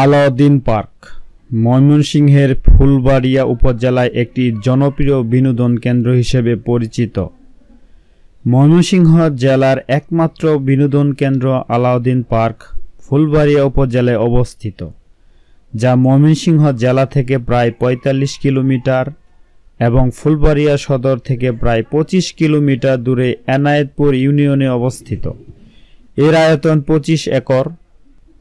Alauddin park ময়মনসিংহের ফুলবাড়িয়া উপজেলায় একটি জনপ্রিয় বিনোদন কেন্দ্র হিসেবে পরিচিত। ময়মনসিংহ জেলার একমাত্র বিনোদন কেন্দ্র আলাউদ্দিন পার্ক ফুলবাড়িয়া উপজেলায় অবস্থিত, যা ময়মনসিংহ জেলা থেকে প্রায় ৪৫ কিলোমিটার এবং ফুলবাড়িয়া সদর থেকে প্রায় ২৫ কিলোমিটার দূরে এনায়েতপুর ইউনিয়নে অবস্থিত। এর আয়তন ২৫ একর।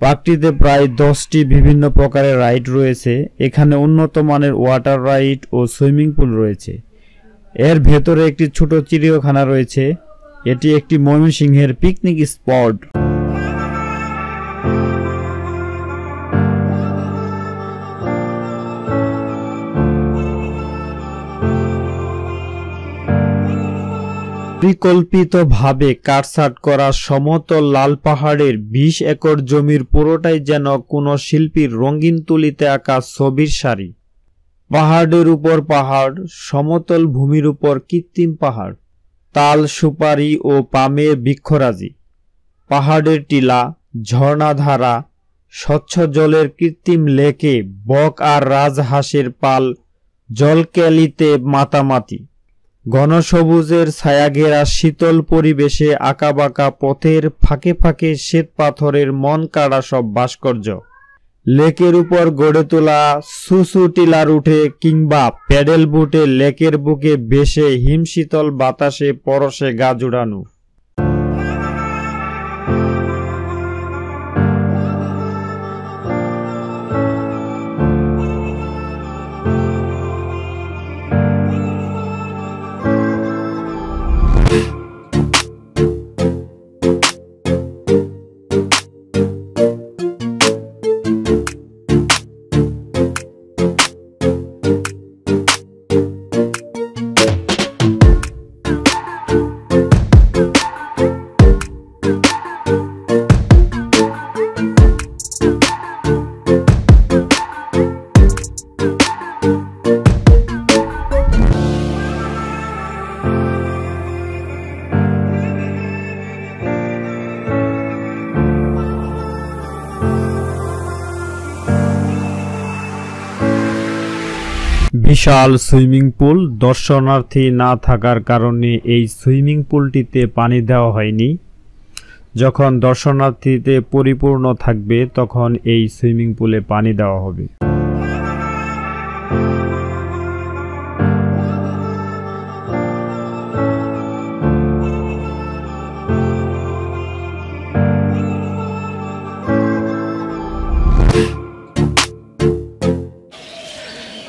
পার্কটিতে প্রায় ১০টি বিভিন্ন প্রকারের রাইড রয়েছে। এখানে উন্নত মানের ওয়াটার রাইড ও সুইমিং পুল রয়েছে। এর ভেতরে একটি ছোট চিড়িয়াখানা রয়েছে। এটি একটি ময়মনসিংহের পিকনিক স্পট। পরিকল্পিতভাবে কাটছাঁট করা সমতল লাল পাহাড়ের ২০ একর জমির পুরোটাই যেন কোনো শিল্পীর রঙিন তুলিতে আঁকা ছবির সারি। পাহাড়ের উপর পাহাড়, সমতল ভূমির উপর কৃত্রিম পাহাড়, তাল, সুপারি ও পামের বৃক্ষরাজি, পাহাড়ের টিলা, ঝর্ণাধারা, স্বচ্ছ জলের কৃত্রিম লেকে বক আর রাজহাঁসের পাল জলকেলিতে মাতামাতি, ঘন সবুজের ছায়াঘেরা শীতল পরিবেশে আঁকাবাঁকা পথের ফাঁকে ফাঁকে শ্বেত পাথরের মন কাড়া সব ভাস্কর্য, লেকের উপর গড়ে তোলা সুসু টিলার উঠে কিংবা প্যাডেল বুটে লেকের বুকে ভেসে হিমশীতল বাতাসে পরশে গা জুড়ানো। বিশাল সুইমিং পুল দর্শনার্থী না থাকার কারণে এই সুইমিং পুলটিতে পানি দেওয়া হয়নি। যখন দর্শনার্থীতে পরিপূর্ণ থাকবে তখন এই সুইমিং পুলে পানি দেওয়া হবে।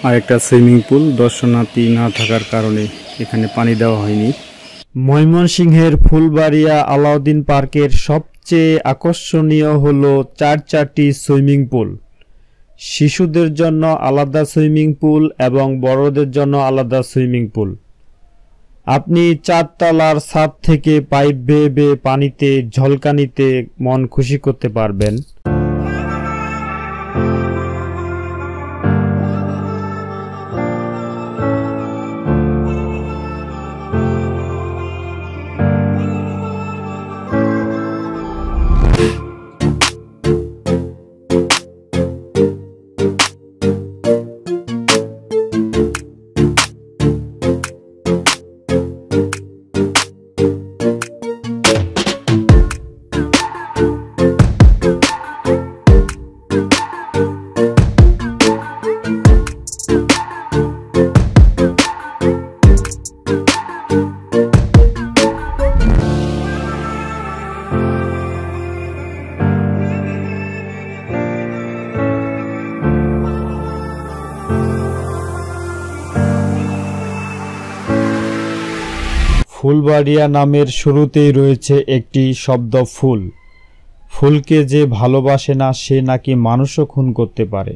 আরেকটা সুইমিং পুল দর্শনার্থী না থাকার কারণে এখানে পানি দেওয়া হয়নি। ময়মনসিংহের ফুলবাড়িয়া আলাউদ্দিন পার্কের সবচেয়ে আকর্ষণীয় হলো চারটি সুইমিং পুল। শিশুদের জন্য আলাদা সুইমিং পুল এবং বড়দের জন্য আলাদা সুইমিং পুল। আপনি ৪ তলার ছাদ থেকে পাইপ বেয়ে বেয়ে পানিতে ঝলকানিতে মন খুশি করতে পারবেন। ফুলবাড়িয়া নামের শুরুতেই রয়েছে একটি শব্দ ফুল। ফুলকে যে ভালোবাসে না সে নাকি মানুষও খুন করতে পারে।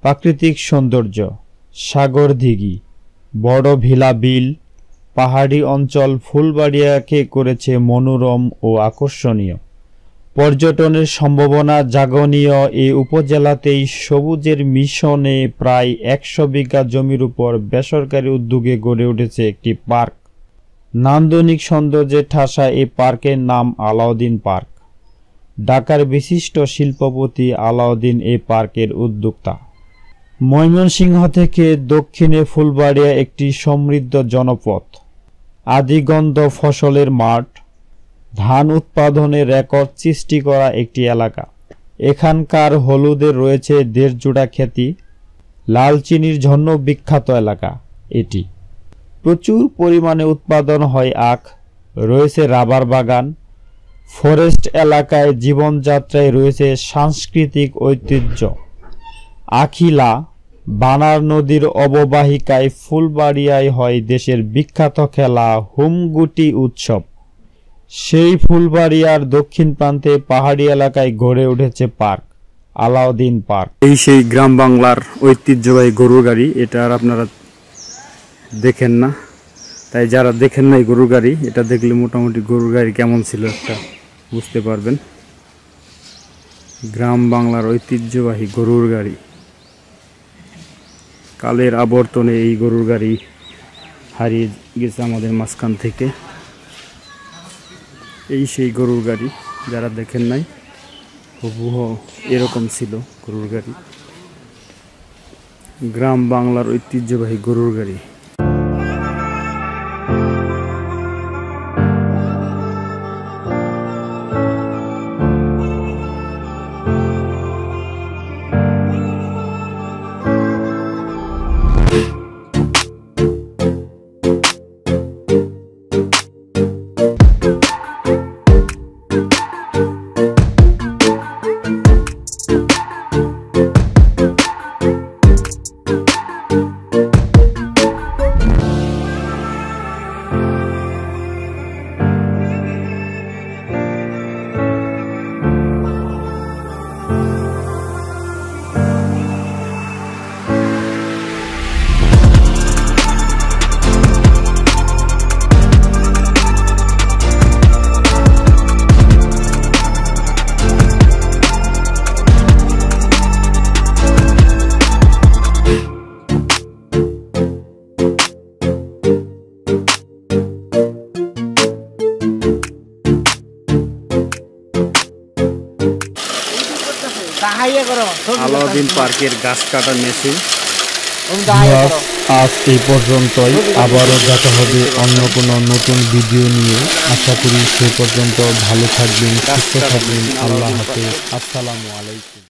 প্রাকৃতিক সৌন্দর্য, সাগর দিঘি, বড় ভিলা বিল, পাহাড়ি অঞ্চল ফুলবাড়িয়াকে করেছে মনোরম ও আকর্ষণীয়। পর্যটনের সম্ভাবনা জাগনীয় এই উপজেলাতেই সবুজের মিশনে প্রায় ১০০ বিঘা জমির উপর বেসরকারি উদ্যোগে গড়ে উঠেছে একটি পার্ক। নান্দনিক সৌন্দর্যে ঠাসা এই পার্কের নাম আলাউদ্দিন পার্ক। ঢাকার বিশিষ্ট শিল্পপতি আলাউদ্দিন এই পার্কের উদ্যোক্তা। ময়মনসিংহ থেকে দক্ষিণে ফুলবাড়িয়া একটি সমৃদ্ধ জনপদ, আদিগন্ধ ফসলের মাঠ, ধান উৎপাদনে রেকর্ড সৃষ্টি করা একটি এলাকা। এখানকার হলুদের রয়েছে দেশজোড়া খ্যাতি, লাল চিনির জন্য বিখ্যাত এলাকা এটি। প্রচুর পরিমাণে উৎপাদন হয় আখ, রয়েছে রাবার বাগান। ফরেস্ট এলাকায় জীবনযাত্রায় রয়েছে সাংস্কৃতিক ঐতিহ্য। আখিলা বানার নদীর অববাহিকায় ফুলবাড়িয়ায় হয় দেশের বিখ্যাত খেলা হুমগুটি উৎসব। সেই ফুলবাড়িয়ার দক্ষিণ প্রান্তে পাহাড়ি এলাকায় গড়ে উঠেছে পার্ক, আলাউদ্দিন পার্ক। এই সেই গ্রাম বাংলার ঐতিহ্যবাহী গরুর গাড়ি, এটা আর আপনারা দেখেন না, তাই যারা দেখেন না এই গরুর গাড়ি, এটা দেখলে মোটামুটি গরুর গাড়ি কেমন ছিল একটা বুঝতে পারবেন। গ্রাম বাংলার ঐতিহ্যবাহী গরুর গাড়ি, কালের আবর্তনে এই গরুর গাড়ি হারিয়ে গেছে আমাদের মাঝখান থেকে। এই সেই গরুর গাড়ি, যারা দেখেন নাই হুবহু এরকম ছিল গরুর গাড়ি, গ্রাম বাংলার ঐতিহ্যবাহী গরুর গাড়ি। আলাউদ্দিন পার্কের গাছ কাটা মেশিন। আজ এই পর্যন্তই, আবারও দেখা হবে অন্য কোনো নতুন ভিডিও নিয়ে। আশা করি সে পর্যন্ত ভালো থাকবেন, সুস্থ থাকবেন। আল্লাহ হাফেজ, আসসালামু আলাইকুম।